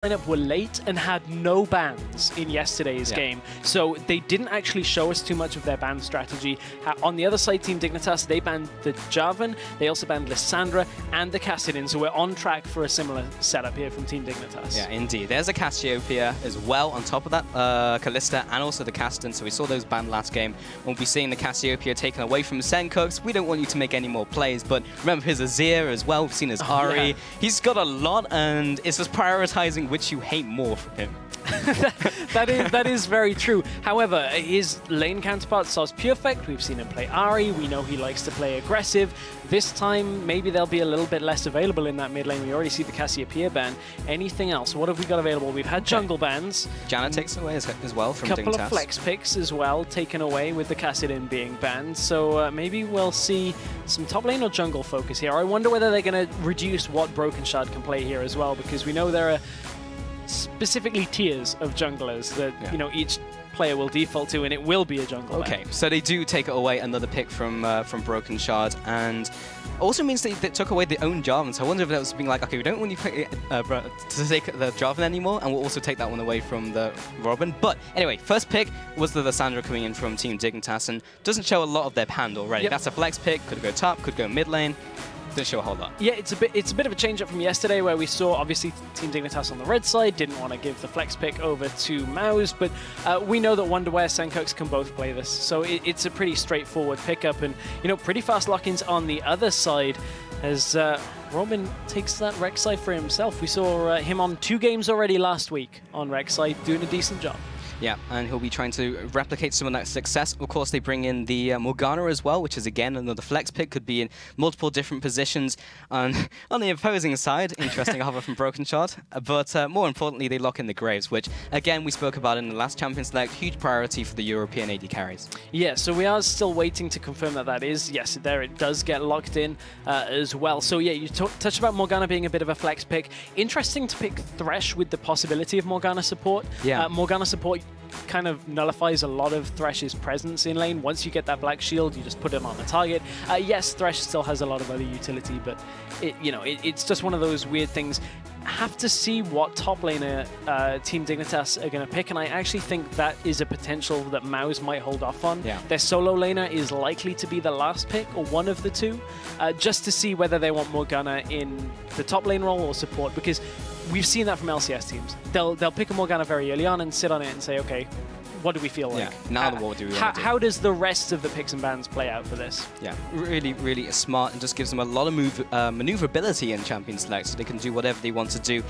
lineup were late and had no bans in yesterday's game, so they didn't actually show us too much of their ban strategy. On the other side, Team Dignitas, they banned the Jarvan, they also banned Lissandra and the Kassadin, so we're on track for a similar setup here from Team Dignitas. Yeah, indeed. There's a Cassiopeia as well on top of that, Kalista and also the Kassadin, so we saw those banned last game. We'll be seeing the Cassiopeia taken away from Senpai. We don't want you to make any more plays, but remember his Azir as well, we've seen his Ahri. Yeah. He's got a lot, and it's just prioritizing which you hate more from him. that is very true. However, his lane counterpart, mousesports, we've seen him play Ahri. We know he likes to play aggressive. This time, maybe they'll be a little bit less available in that mid lane. We already see the Cassiopeia ban. Anything else? What have we got available? We've had jungle bans. Janna takes away as well from Dignitas. A couple of flex picks as well taken away with the Kassadin being banned. So maybe we'll see some top lane or jungle focus here. I wonder whether they're going to reduce what Broken Shard can play here as well, because we know there are specifically tiers of junglers that you know each player will default to, and it will be a jungle. Okay, so they do take away another pick from Broken Shard, and also means they took away their own Jarvan. So I wonder if that was being like, okay, we don't want you to take the Jarvan anymore, and we'll also take that one away from the Robin. But anyway, first pick was the Lissandra coming in from Team Dignitas, and doesn't show a lot of their hand already. That's a flex pick. Could go top, could go mid lane. Didn't show a whole lot. Yeah, it's a bit of a change up from yesterday, where we saw obviously Team Dignitas on the red side didn't want to give the flex pick over to Mouse, but we know that Wonderwear Senpai can both play this, so it's a pretty straightforward pickup, and you know, pretty fast lock-ins on the other side as Robin takes that Rek'Sai for himself. We saw him on 2 games already last week on Rek'Sai, doing a decent job. Yeah, and he'll be trying to replicate some of that success. Of course, they bring in the Morgana as well, which is, again, another flex pick. Could be in multiple different positions. On the opposing side, interesting hover from Broken Shard. But more importantly, they lock in the Graves, which, again, we spoke about in the last Champions Select. Huge priority for the European AD carries. Yeah, so we are still waiting to confirm that is. Yes, there it does get locked in as well. So, yeah, you touched about Morgana being a bit of a flex pick. Interesting to pick Thresh with the possibility of Morgana support. Yeah. Morgana support kind of nullifies a lot of Thresh's presence in lane. Once you get that black shield, you just put it on the target. Yes, Thresh still has a lot of other utility, but it's just one of those weird things. Have to see what top laner Team Dignitas are going to pick, and I actually think that is a potential that Mouse might hold off on. Yeah. Their solo laner is likely to be the last pick, or one of the two, just to see whether they want Morgana in the top lane role or support, because we've seen that from LCS teams. They'll pick a Morgana very early on and sit on it and say, okay, what do we feel like? Yeah. Now what do we want to do? How does the rest of the picks and bans play out for this? Yeah, really, really smart, and just gives them a lot of maneuverability in Champions Select, so they can do whatever they want to do,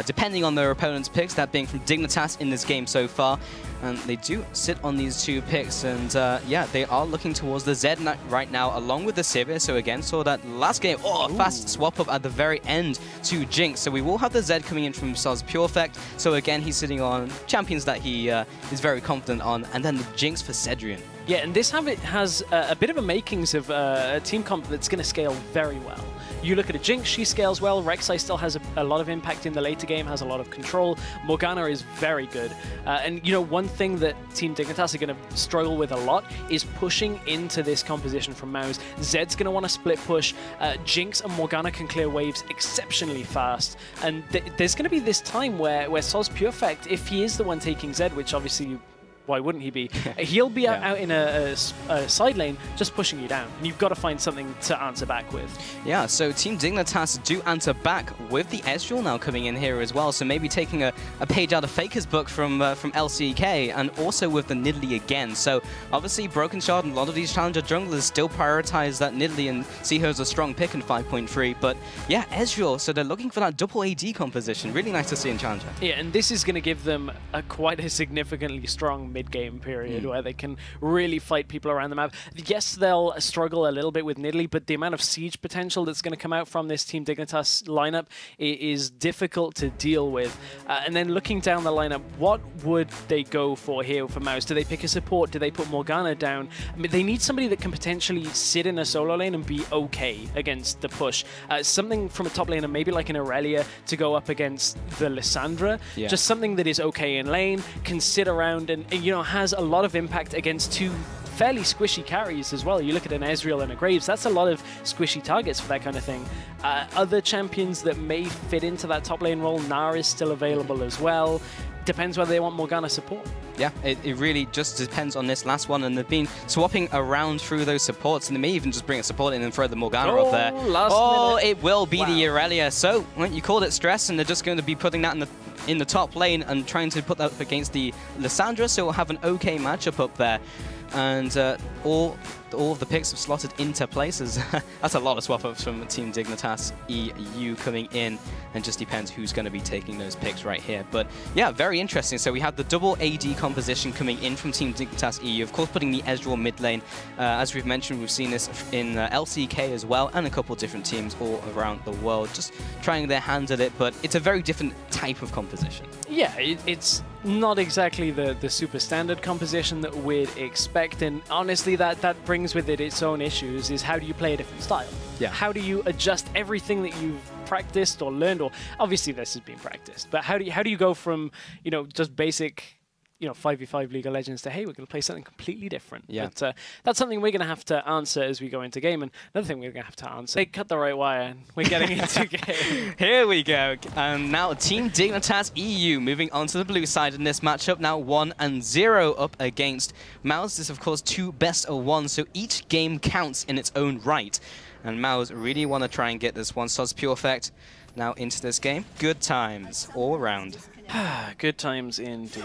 depending on their opponent's picks, that being from Dignitas in this game so far. And they do sit on these 2 picks, and yeah, they are looking towards the Zed right now, along with the Sivir. So again, saw that last game, fast swap up at the very end to Jinx. So we will have the Zed coming in from Pure. So again, he's sitting on champions that he is very confident on, and then the Jinx for Cedrian. Yeah, and this habit has a bit of a makings of a team comp that's going to scale very well. You look at a Jinx, she scales well. Rek'Sai still has a lot of impact in the later game, has a lot of control. Morgana is very good. And, you know, one thing that Team Dignitas are going to struggle with a lot is pushing into this composition from Mouse. Zed's going to want to split push. Jinx and Morgana can clear waves exceptionally fast. And there's going to be this time where Pure, if he is the one taking Zed, which obviously why wouldn't he be? He'll be out in a side lane just pushing you down, and you've got to find something to answer back with. Yeah, so Team Dignitas do answer back with the Ezreal now coming in here as well, so maybe taking a page out of Faker's book from LCK, and also with the Nidalee again. So obviously Broken Shard and a lot of these challenger junglers still prioritize that Nidalee and see her as a strong pick in 5.3, but yeah, Ezreal, so they're looking for that double AD composition. Really nice to see in challenger. Yeah, and this is going to give them quite a significantly strong mid-game period where they can really fight people around the map. Yes, they'll struggle a little bit with Nidalee, but the amount of siege potential that's going to come out from this Team Dignitas lineup is difficult to deal with. And then looking down the lineup, what would they go for here for Mouse? Do they pick a support? Do they put Morgana down? I mean, they need somebody that can potentially sit in a solo lane and be okay against the push. Something from a top laner, maybe like an Aurelia, to go up against the Lissandra. Yeah. Just something that is okay in lane, can sit around and you know, has a lot of impact against 2 fairly squishy carries as well. You look at an Ezreal and a Graves, that's a lot of squishy targets for that kind of thing. Other champions that may fit into that top lane role, Nara is still available as well. Depends whether they want Morgana support. Yeah, it really just depends on this last one, and they've been swapping around through those supports, and they may even just bring a support in and throw the Morgana up there. Minute. It will be the Irelia. So, well, you called it stress, and they're just going to be putting that in the top lane and trying to put that up against the Lissandra, so we'll have an okay matchup up there. And all of the picks have slotted into places. That's a lot of swap-ups from Team Dignitas EU coming in, and just depends who's going to be taking those picks right here. But yeah, very interesting. So we have the double AD composition coming in from Team Dignitas EU, of course putting the Ezreal mid lane. As we've mentioned, we've seen this in LCK as well, and a couple of different teams all around the world, just trying their hands at it, but it's a very different type of composition. Yeah, it's not exactly the super standard composition that we'd expect, and honestly that brings with it its own issues. Is how do you play a different style? Yeah. How do you adjust everything that you've practiced or learned, or obviously this has been practiced, but how do you go from, you know, just basic, you know, 5v5 League of Legends to, hey, we're going to play something completely different. Yeah. But that's something we're going to have to answer as we go into game. And another thing we're going to have to answer, they cut the right wire and we're getting into game. Here we go. And now Team Dignitas EU moving on to the blue side in this matchup. Now 1-0 up against Mouse. This, of course, 2 best of 1. So each game counts in its own right. And Mouse really want to try and get this one. Soz Pure Effect now into this game. Good times all around. Good times indeed.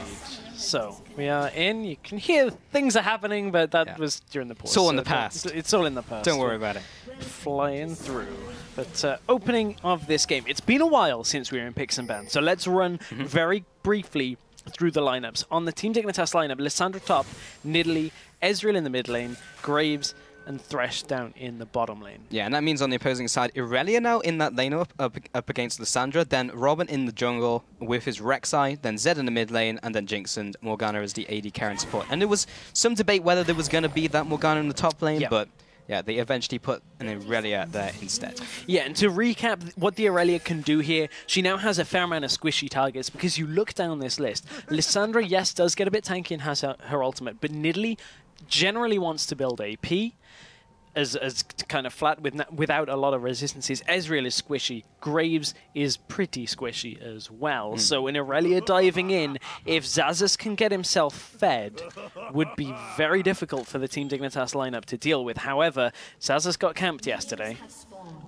So we are in. You can hear things are happening, but that was during the pause. It's all in the past. It's all in the past. Don't worry about it. Flying through. But opening of this game. It's been a while since we were in picks and bans, so let's run very briefly through the lineups. On the Team Dignitas lineup, Lissandra top, Nidalee, Ezreal in the mid lane, Graves, and Thresh down in the bottom lane. Yeah, and that means on the opposing side, Irelia now in that lane up against Lissandra, then Robin in the jungle with his Rek'Sai, then Zed in the mid lane, and then Jinx and Morgana as the AD carry and support. And there was some debate whether there was going to be that Morgana in the top lane, but yeah, they eventually put an Irelia there instead. Yeah, and to recap what the Irelia can do here, she now has a fair amount of squishy targets, because you look down this list. Lissandra, yes, does get a bit tanky and has her ultimate, but Nidalee generally wants to build AP as kind of flat without a lot of resistances. Ezreal is squishy. Graves is pretty squishy as well. So an Irelia diving in, if Xaxus can get himself fed, would be very difficult for the Team Dignitas lineup to deal with. However, Xaxus got camped yesterday.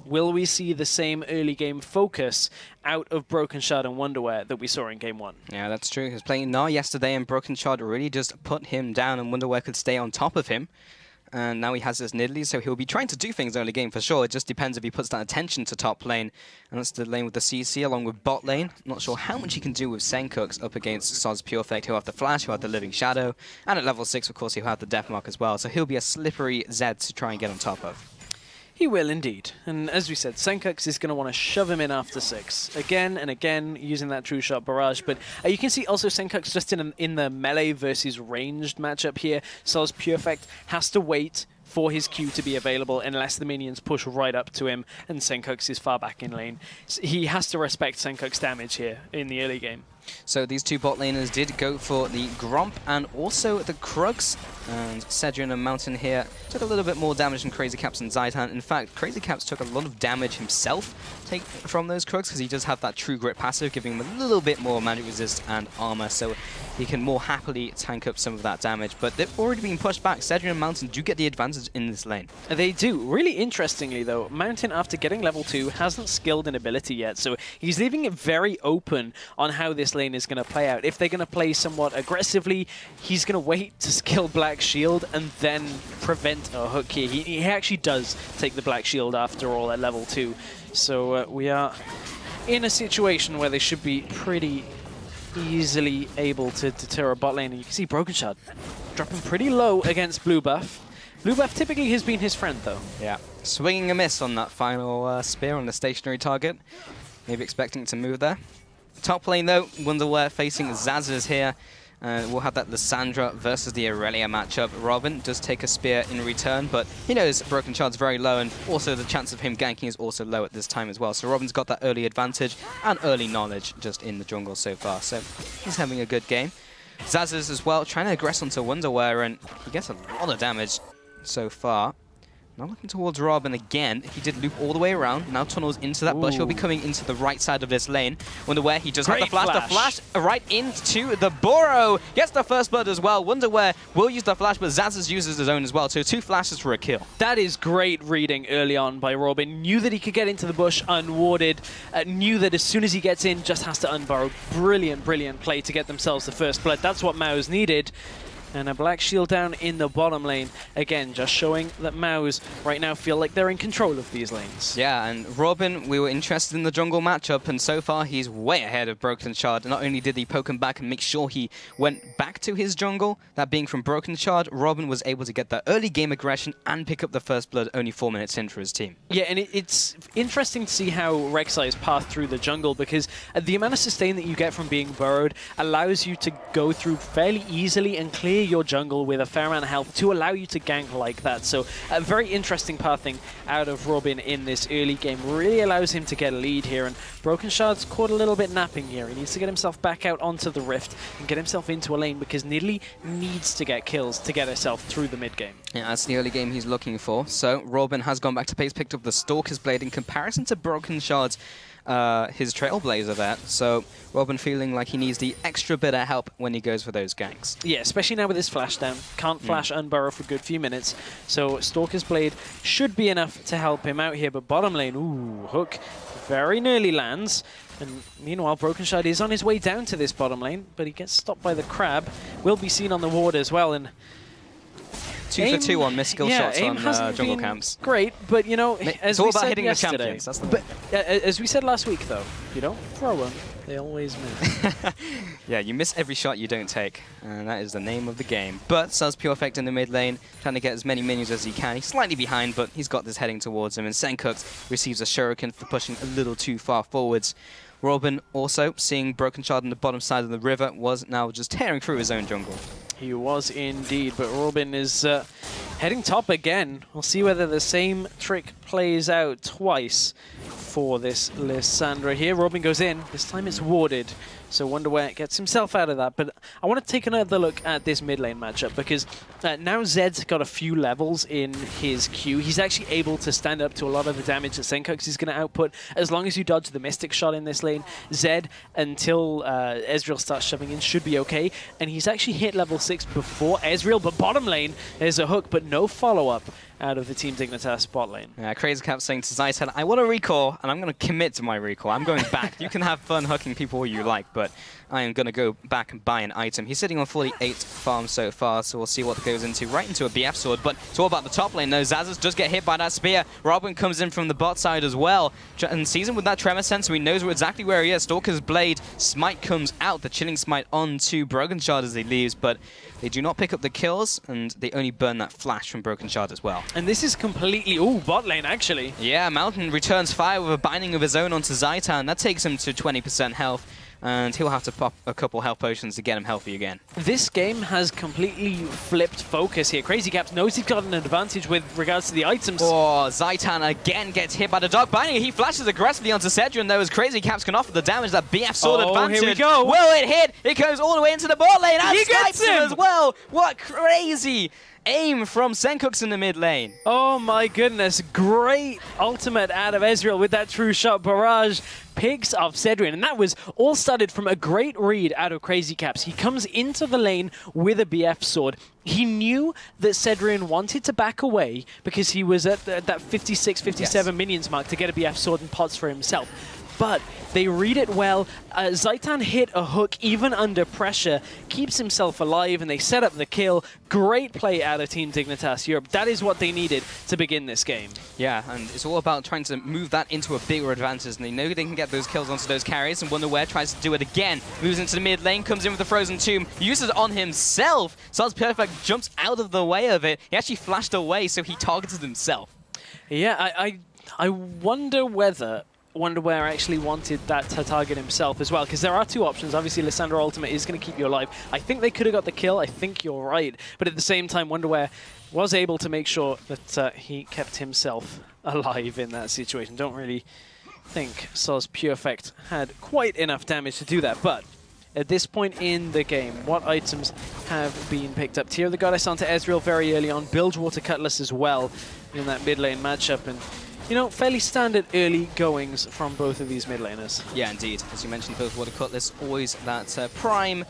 Will we see the same early game focus out of Broken Shard and Wonderwear that we saw in game 1? Yeah, that's true. He was playing Gnar yesterday, and Broken Shard really just put him down, and Wonderwear could stay on top of him. And now he has this Nidalee, so he'll be trying to do things early game for sure. It just depends if he puts that attention to top lane. And that's the lane with the CC along with bot lane. Not sure how much he can do with Senkux up against Soz Pure Effect. He'll have the Flash, he'll have the Living Shadow. And at level 6, of course, he'll have the Death Mark as well. So he'll be a slippery Zed to try and get on top of. He will indeed. And as we said, Senkux is going to want to shove him in after 6. Again and again, using that True Shot barrage. But you can see also Senkux just in the melee versus ranged matchup here. Soz Pure Effect has to wait for his Q to be available unless the minions push right up to him and Senkux is far back in lane. He has to respect Senkux damage here in the early game. So these two bot laners did go for the Gromp and also the Krugs. And Cedric and Mountain here took a little bit more damage than Crazy Caps and Zaitan. In fact, Crazy Caps took a lot of damage himself from those Krugs because he does have that True Grit passive, giving him a little bit more magic resist and armor, so he can more happily tank up some of that damage. But they've already been pushed back. Cedric and Mountain do get the advantage in this lane. They do. Really interestingly, though, Mountain, after getting level 2, hasn't skilled an ability yet, so he's leaving it very open on how this lane is going to play out. If they're going to play somewhat aggressively, he's going to wait to skill Black Shield and then prevent a hook here. He actually does take the Black Shield after all at level 2. So we are in a situation where they should be pretty easily able to deter a bot lane. And you can see Broken Shard dropping pretty low against Blue Buff. Blue Buff typically has been his friend, though. Yeah. Swinging a miss on that final spear on the stationary target. Maybe expecting to move there. Top lane, though, Wonderwear facing Xaxus here. We'll have that Lissandra versus the Irelia matchup. Robin does take a spear in return, but he knows Broken Shard's very low, and also the chance of him ganking is also low at this time as well. So Robin's got that early advantage and early knowledge just in the jungle so far. So he's having a good game. Zazas as well, trying to aggress onto Wonderwear, and he gets a lot of damage so far. Now looking towards Robin again. He did loop all the way around. Now tunnels into that bush. He'll be coming into the right side of this lane. Wonderwear, he does have the flash. The flash right into the burrow. Gets the first blood as well. Wonderwear will use the flash, but Zazas uses his own as well. So 2 flashes for a kill. That is great reading early on by Robin. Knew that he could get into the bush unwarded. Knew that as soon as he gets in, just has to unburrow. Brilliant, brilliant play to get themselves the first blood. That's what Mao's needed. And a black shield down in the bottom lane. Again, just showing that Mao's right now feel like they're in control of these lanes. Yeah, and Robin, we were interested in the jungle matchup, and so far he's way ahead of Broken Shard. Not only did he poke him back and make sure he went back to his jungle, that being from Broken Shard, Robin was able to get that early game aggression and pick up the first blood only 4 minutes in for his team. Yeah, and it's interesting to see how Rek'Sai's path through the jungle, because the amount of sustain that you get from being burrowed allows you to go through fairly easily and clear your jungle with a fair amount of health to allow you to gank like that. So a very interesting pathing out of Robin in this early game. Really allows him to get a lead here, and Broken Shard's caught a little bit napping here. He needs to get himself back out onto the Rift and get himself into a lane, because Nidalee needs to get kills to get herself through the mid game. Yeah, that's the early game he's looking for. So Robin has gone back to base, picked up the Stalker's Blade in comparison to Broken Shard's his Trailblazer there. So Robin feeling like he needs the extra bit of help when he goes for those ganks. Yeah, especially now with his flash down. Can't flash unburrow for a good few minutes. So Stalker's Blade should be enough to help him out here. But bottom lane, ooh, hook very nearly lands. And meanwhile, Broken Shard is on his way down to this bottom lane, but he gets stopped by the crab. Will be seen on the ward as well. And 2 for 2 on missed skill shots on jungle camps. Great, but you know, as it's all we about said hitting yesterday, the champions. That's the but as we said last week, though, you don't throw them; they always miss. Yeah, you miss every shot you don't take, and that is the name of the game. But Suz Pure Effect in the mid lane, trying to get as many minions as he can. He's slightly behind, but he's got this heading towards him. And Senkux receives a shuriken for pushing a little too far forwards. Robin also, seeing Broken Shard on the bottom side of the river, was now just tearing through his own jungle. He was indeed, but Robin is heading top again. We'll see whether the same trick plays out twice for this Lissandra here. Robin goes in. This time it's warded. So Wonderwear gets himself out of that. But I want to take another look at this mid lane matchup, because now Zed's got a few levels in his Q. He's actually able to stand up to a lot of the damage that Senkux is going to output. As long as you dodge the Mystic Shot in this lane, Zed, until Ezreal starts shoving in, should be okay. And he's actually hit level 6 before Ezreal. But bottom lane, there's a hook, but no follow-up out of the Team Dignitas bot lane. Yeah, Crazy Cap saying to Zaitan, I want to recall, and I'm going to commit to my recall. I'm going back. You can have fun hooking people you like, but I am going to go back and buy an item. He's sitting on 48 farms so far, so we'll see what goes into. Right into a BF sword, but it's all about the top lane, though. Zazas does get hit by that spear. Robin comes in from the bot side as well, and sees him with that tremor sensor. He knows exactly where he is. Stalker's Blade, Smite comes out, the Chilling Smite onto Broken Shard as he leaves, but they do not pick up the kills, and they only burn that flash from Broken Shard as well. And this is completely... Ooh, bot lane, actually. Yeah, Mountain returns fire with a binding of his own onto Zaitan. That takes him to 20% health, and he'll have to pop a couple health potions to get him healthy again. This game has completely flipped focus here. Crazy Caps knows he's got an advantage with regards to the items. Oh, Zaitan again gets hit by the dog binding. He flashes aggressively onto Cedric, though, as Crazy Caps can offer the damage. That BF sword advantage. Here we go. Will it hit? It goes all the way into the bot lane, and he gets him as well. What crazy aim from Senkux in the mid lane. Oh my goodness, great ultimate out of Ezreal with that true shot barrage. Picks off Cedric, and that was all started from a great read out of Crazy Caps. He comes into the lane with a BF sword. He knew that Cedric wanted to back away because he was at that 56, 57 minions mark to get a BF sword and pots for himself. But they read it well. Zaitan hit a hook even under pressure, keeps himself alive, and they set up the kill. Great play out of Team Dignitas Europe. That is what they needed to begin this game. Yeah, and it's all about trying to move that into a bigger advantage, and they know they can get those kills onto those carries, and Wonderwear tries to do it again. Moves into the mid lane, comes in with the Frozen Tomb, uses it on himself. Suz Perfect jumps out of the way of it. He actually flashed away, so he targeted himself. Yeah, I wonder whether Wonderwear actually wanted that to target himself as well, because there are two options. Obviously, Lissandra Ultimate is going to keep you alive. I think they could have got the kill. I think you're right. But at the same time, Wonderwear was able to make sure that he kept himself alive in that situation. Don't really think Suz Pure Effect had quite enough damage to do that, but at this point in the game, what items have been picked up? Tear of the Goddess onto Ezreal very early on, Bilgewater Cutlass as well in that mid lane matchup, and you know, fairly standard early goings from both of these mid laners. Yeah, indeed. As you mentioned, Bilgewater Cutlass, always that prime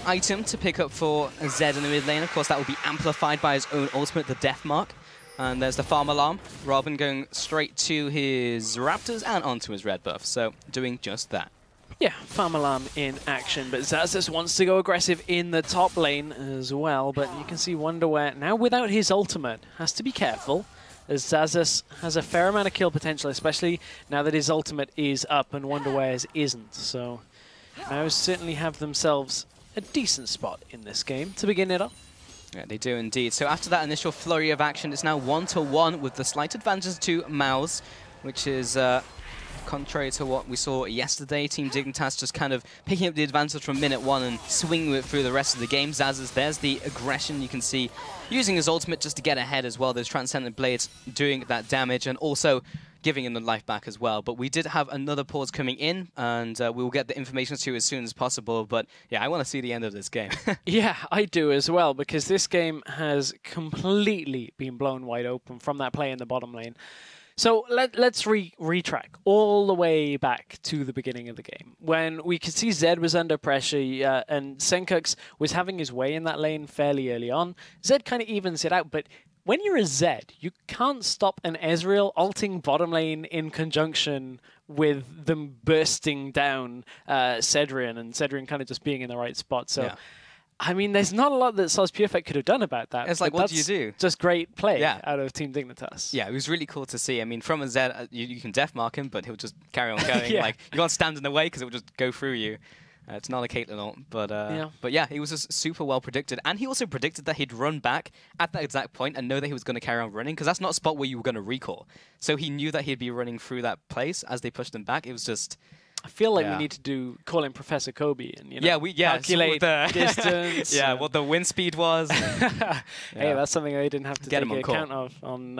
item to pick up for Zed in the mid lane. Of course, that will be amplified by his own ultimate, the Death Mark. And there's the Farm Alarm. Robin going straight to his Raptors and onto his red buff, so doing just that. Yeah, Farm Alarm in action, but Xaxus wants to go aggressive in the top lane as well, but you can see Wonderwear now without his ultimate. Has to be careful, as Xaxus has a fair amount of kill potential, especially now that his ultimate is up and Wonderwear's isn't. So Mouse certainly have themselves a decent spot in this game to begin it up. Yeah, they do indeed. So after that initial flurry of action, it's now 1-1 with the slight advantage to Mouse, which is contrary to what we saw yesterday. Team Dignitas just kind of picking up the advantage from minute 1 and swinging it through the rest of the game. Xaxus, there's the aggression you can see, using his ultimate just to get ahead as well. Those Transcendent Blades doing that damage and also giving him the life back as well. But we did have another pause coming in, and we will get the information to you as soon as possible. But yeah, I want to see the end of this game. Yeah, I do as well, because this game has completely been blown wide open from that play in the bottom lane. So let's retrack all the way back to the beginning of the game, when we could see Zed was under pressure and Senkux was having his way in that lane fairly early on. Zed kind of evens it out, but when you're a Zed, you can't stop an Ezreal ulting bottom lane in conjunction with them bursting down Cedrian, and Cedrian kind of just being in the right spot. So, yeah. I mean, there's not a lot that Sauce Perfect could have done about that. It's like, what do you do? Just great play out of Team Dignitas. Yeah, it was really cool to see. I mean, from a Zed, you can death mark him, but he'll just carry on going. Like, you can't stand in the way because it will just go through you. It's not a Caitlyn ult, but yeah, he was just super well predicted. And he also predicted that he'd run back at that exact point and know that he was going to carry on running, because that's not a spot where you were going to recall. So he knew that he'd be running through that place as they pushed him back. It was just... I feel like we need to call him Professor Kobe and calculate the distance. What the wind speed was. Hey, that's something they didn't have to take account of on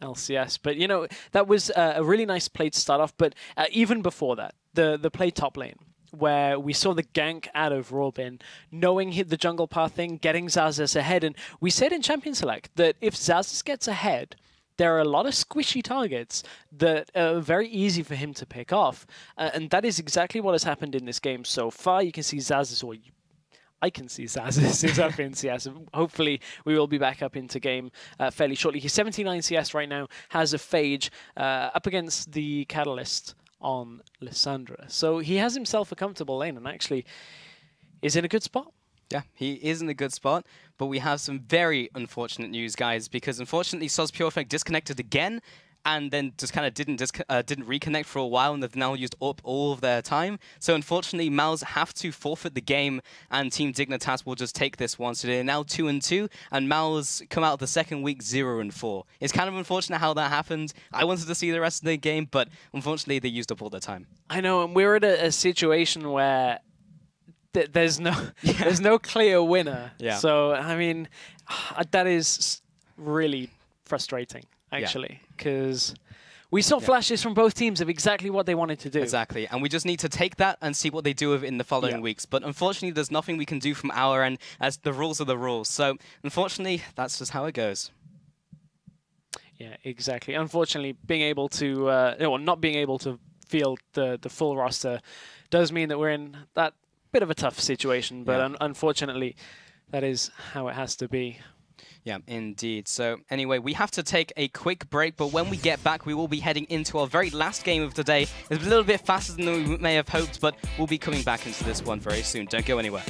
LCS. But you know, that was a really nice play to start off. But even before that, the play top lane, where we saw the gank out of Robin, knowing the jungle path thing, getting Xaxus ahead. And we said in Champion Select that if Xaxus gets ahead, there are a lot of squishy targets that are very easy for him to pick off. And that is exactly what has happened in this game so far. You can see Xaxus, or I can see Xaxus is up in CS. Hopefully, we will be back up into game fairly shortly. He's 79 CS right now, has a Phage up against the Catalyst on Lissandra. So he has himself a comfortable lane and actually is in a good spot. Yeah, he is in a good spot, but we have some very unfortunate news, guys, because unfortunately Sauce Perfect disconnected again, and then just kind of didn't reconnect for a while, and they've now used up all of their time. So unfortunately, Mouse have to forfeit the game, and Team Dignitas will just take this one. So they're now 2-2, and Mouse come out of the second week 0-4. It's kind of unfortunate how that happened. I wanted to see the rest of the game, but unfortunately, they used up all their time. I know, and we're at a situation where there's no clear winner. Yeah. So I mean, that is really frustrating, actually, because we saw flashes from both teams of exactly what they wanted to do. Exactly, and we just need to take that and see what they do with it in the following weeks. But unfortunately, there's nothing we can do from our end, as the rules are the rules. So unfortunately, that's just how it goes. Yeah, exactly. Unfortunately, being able to, or not being able to field the full roster does mean that we're in that bit of a tough situation, but unfortunately, that is how it has to be. Yeah, indeed. So anyway, we have to take a quick break, but when we get back, we will be heading into our very last game of the day. It's a little bit faster than we may have hoped, but we'll be coming back into this one very soon. Don't go anywhere.